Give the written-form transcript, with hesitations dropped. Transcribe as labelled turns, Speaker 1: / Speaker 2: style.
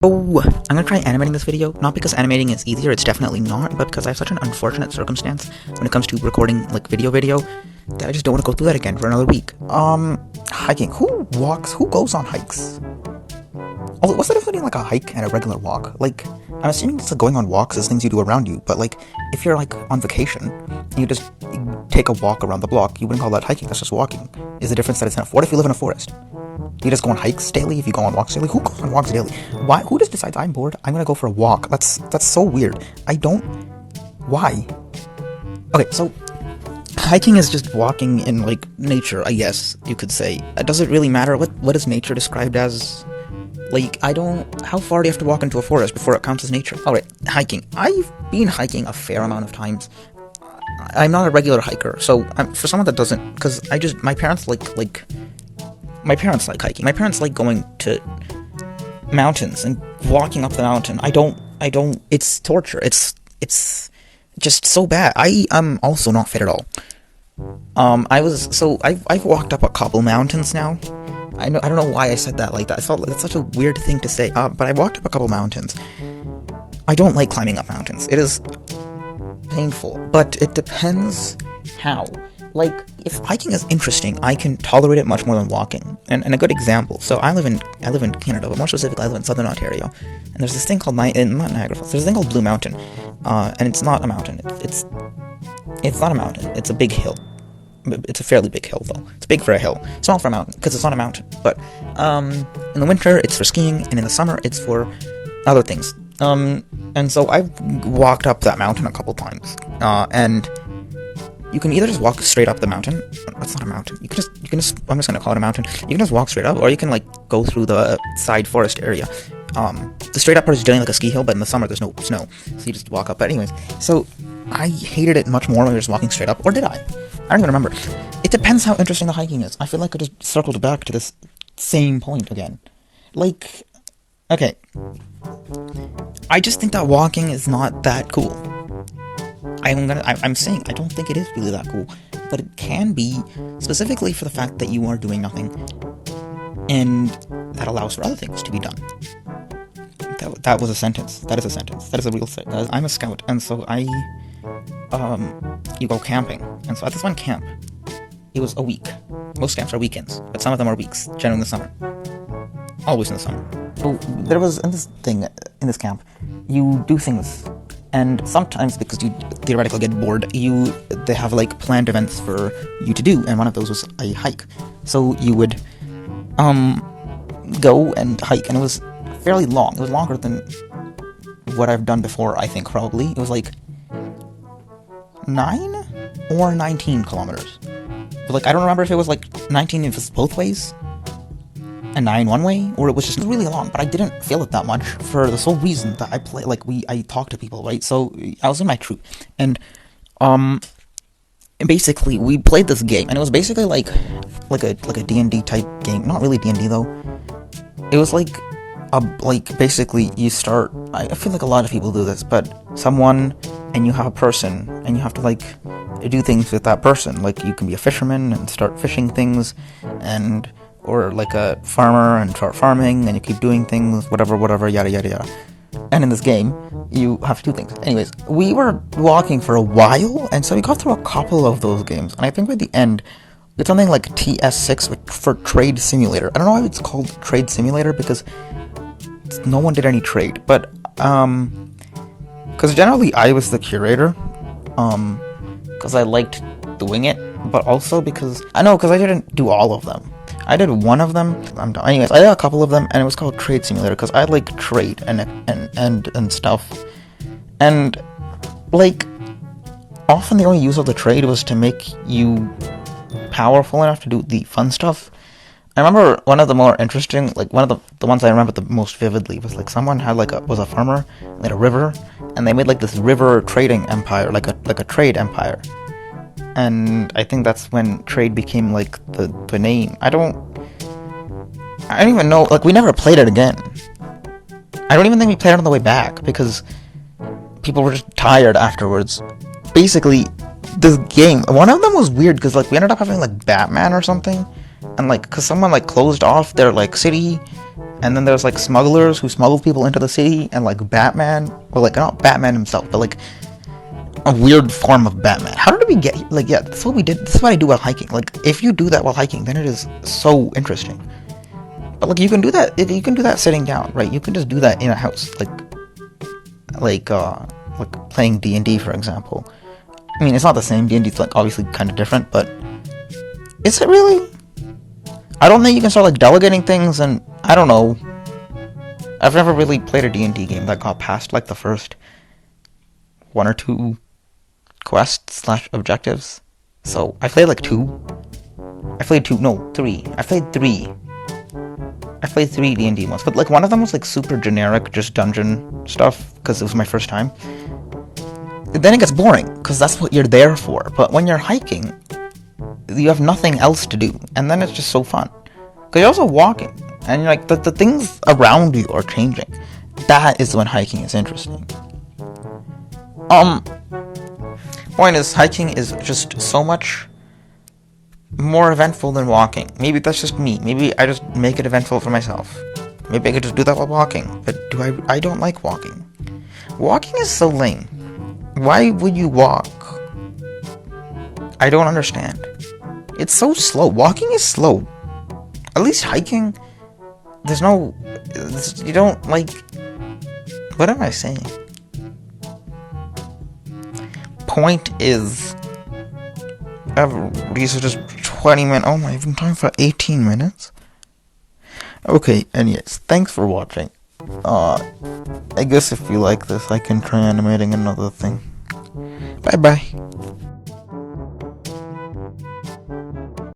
Speaker 1: Oh, I'm gonna try animating this video, not because animating is easier, it's definitely not, but because I have such an unfortunate circumstance when it comes to recording, like, video, that I just don't want to go through that again for another week. Hiking. Who goes on hikes? Also, what's the difference between, like, a hike and a regular walk? Like, I'm assuming it's like going on walks is things you do around you, but, like, if you're, like, on vacation, and you just take a walk around the block, you wouldn't call that hiking, that's just walking. Is the difference that it's in a forest if you live in a forest? You just go on hikes daily if you go on walks daily? Who goes on walks daily? Why? Who just decides I'm bored, I'm gonna go for a walk? That's so weird. Why? Okay, so hiking is just walking in, like, nature, I guess you could say. Does it really matter? What is nature described as? Like, how far do you have to walk into a forest before it counts as nature? Alright, hiking. I've been hiking a fair amount of times. I'm not a regular hiker, so for someone that doesn't, because my parents like hiking. My parents like going to mountains and walking up the mountain. I don't, it's torture. It's just so bad. I am also not fit at all. I've walked up a couple mountains now. I don't know why I said that like that. I felt like that's such a weird thing to say. But I walked up a couple mountains. I don't like climbing up mountains. It is painful, but it depends how. Like, if hiking is interesting, I can tolerate it much more than walking. And a good example, so I live in Canada, but more specifically, I live in Southern Ontario, and there's this thing called not Niagara Falls. There's this thing called Blue Mountain, and it's not a mountain. It's not a mountain. It's a big hill. It's a fairly big hill, though. It's big for a hill. Small for a mountain, because it's not a mountain. But in the winter, it's for skiing, and in the summer, it's for other things. And so I've walked up that mountain a couple times, and you can either just walk straight up the mountain. That's not a mountain. You can just, I'm just gonna call it a mountain. You can just walk straight up, or you can, like, go through the side forest area. The straight up part is generally like a ski hill, but in the summer there's no snow, so you just walk up. But anyways, so I hated it much more when we were just walking straight up, or did I? I don't even remember. It depends how interesting the hiking is. I feel like I just circled back to this same point again. Like, okay, I just think that walking is not that cool. I'm saying I don't think it is really that cool, but it can be, specifically for the fact that you are doing nothing, and that allows for other things to be done. That was a sentence. That is a sentence. That is a real sentence. I'm a scout, and so you go camping, and so at this one camp, it was a week. Most camps are weekends, but some of them are weeks, generally in the summer. Always in the summer. So there was, in this camp, you do things. And sometimes, because you theoretically get bored, they have, like, planned events for you to do, and one of those was a hike. So you would go and hike, and it was fairly long. It was longer than what I've done before, I think, probably. It was like 9 or 19 kilometers. But, like, I don't remember if it was like 19 if it's both ways, and 9 one way, or it was just really long, but I didn't feel it that much for the sole reason that I talked to people, right? So I was in my troop, and basically we played this game, and it was basically like a D&D type game. Not really D&D though. It was like basically you start. I feel like a lot of people do this, but someone, and you have a person, and you have to, like, do things with that person. Like, you can be a fisherman and start fishing things, or like a farmer and start farming, and you keep doing things, whatever, yada yada yada. And in this game, you have to do things. Anyways, we were walking for a while, and so we got through a couple of those games, and I think by the end, it's something like TS6 for Trade Simulator. I don't know why it's called Trade Simulator, because no one did any trade, but because generally I was the curator, because I liked doing it, but also because I didn't do all of them. I did one of them. I'm done. Anyways, I did a couple of them, and it was called Trade Simulator because I like trade and stuff. And, like, often the only use of the trade was to make you powerful enough to do the fun stuff. I remember one of the more interesting, like, one of the ones I remember the most vividly was, like, someone had, like, was a farmer, they had a river, and they made, like, this river trading empire, like a trade empire. And I think that's when trade became, like, the name. I don't even know, like, we never played it again. I don't even think we played it on the way back, because people were just tired afterwards. Basically, this game, one of them was weird, because, like, we ended up having, like, Batman or something, and, like, because someone, like, closed off their, like, city, And then there's like smugglers who smuggle people into the city, and like Batman, or like not Batman himself, but like a weird form of Batman. How did we get, like, yeah, that's what we did. This is what I do while hiking. Like, if you do that while hiking, then it is so interesting. But like, you can do that, you can do that sitting down, right? You can just do that in a house, like playing D&D, for example. I mean, it's not the same. D&D's like obviously kind of different, but is it really? I don't think you can start like delegating things, and I don't know. I've never really played a D&D game that got past like the first one or two quests / objectives. So I played like two. I played two, no, three. I played three D&D ones, but like one of them was like super generic, just dungeon stuff, because it was my first time. Then it gets boring, because that's what you're there for. But when you're hiking, you have nothing else to do, and then it's just so fun. Because you're also walking, and you're like, the things around you are changing. That is when hiking is interesting. Point is, hiking is just so much more eventful than walking. Maybe that's just me. Maybe I just make it eventful for myself. Maybe I could just do that while walking. But I don't like walking. Walking is so lame. Why would you walk? I don't understand. It's so slow. Walking is slow. At least hiking, there's no... You don't, like... What am I saying? Point is... These are just 20 minutes. Oh my, I've been talking for 18 minutes? Okay, anyways, thanks for watching. I guess if you like this, I can try animating another thing. Bye bye.